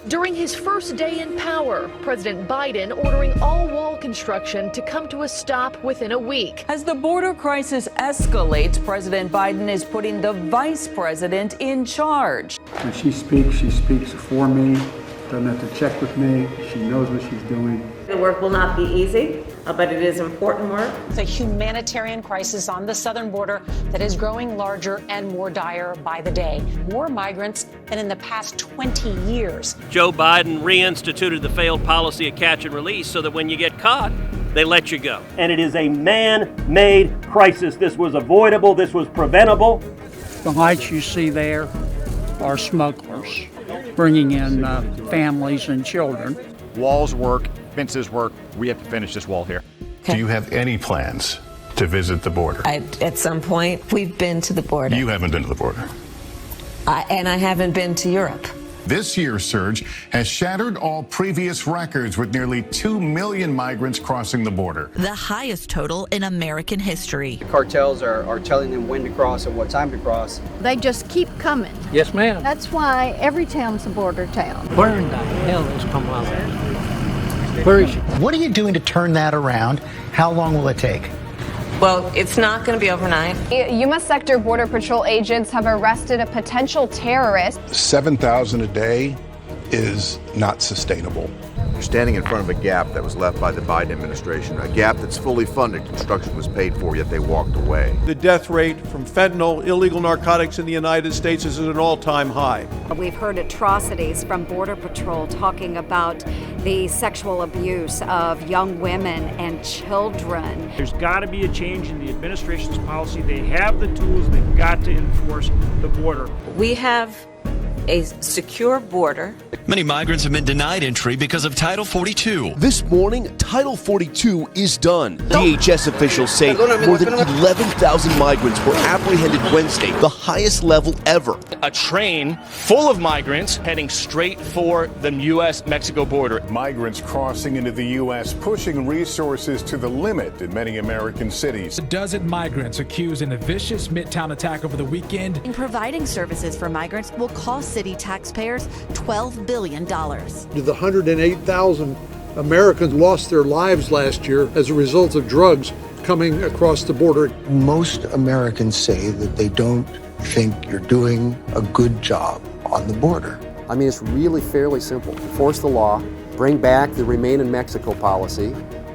During his first day in power, President Biden ordering all wall construction to come to a stop within a week. As the border crisis escalates, President Biden is putting the vice president in charge. When she speaks for me, doesn't have to check with me. She knows what she's doing. The work will not be easy, but it is important work. It's a humanitarian crisis on the southern border that is growing larger and more dire by the day. More migrants than in the past 20 years. Joe Biden reinstituted the failed policy of catch and release so that when you get caught, they let you go. And it is a man-made crisis. This was avoidable. This was preventable. The lights you see there are smugglers bringing in families and children. Walls work, fences work. We have to finish this wall here. Do you have any plans to visit the border? At some point, we've been to the border. You haven't been to the border. And I haven't been to Europe. This year's surge has shattered all previous records with nearly 2 million migrants crossing the border. The highest total in American history. The cartels are telling them when to cross and what time to cross. They just keep coming. Yes, ma'am. That's why every town's a border town. Where in the hell is Kamala Harris? Where is she? What are you doing to turn that around? How long will it take? Well, it's not going to be overnight. Yuma Sector Border Patrol agents have arrested a potential terrorist. 7,000 a day is not sustainable. You're standing in front of a gap that was left by the Biden administration, a gap that's fully funded. Construction was paid for, yet they walked away. The death rate from fentanyl, illegal narcotics in the United States is at an all-time high. We've heard atrocities from Border Patrol talking about the sexual abuse of young women and children. There's got to be a change in the administration's policy. They have the tools. They've got to enforce the border. We have a secure border. Many migrants have been denied entry because of Title 42. This morning, Title 42 is done. DHS officials say more than 11,000 migrants were apprehended Wednesday, the highest level ever. A train full of migrants heading straight for the U.S.-Mexico border. Migrants crossing into the U.S., pushing resources to the limit in many American cities. A dozen migrants accused in a vicious Midtown attack over the weekend. In providing services for migrants will cost city taxpayers $12 billion. The 108,000 Americans lost their lives last year as a result of drugs coming across the border. Most Americans say that they don't think you're doing a good job on the border. I mean, it's really fairly simple. Enforce the law, bring back the Remain in Mexico policy,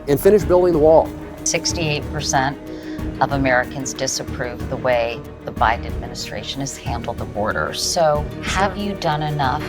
and finish building the wall. 68% of Americans disapprove the way the Biden administration has handled the border. So have you done enough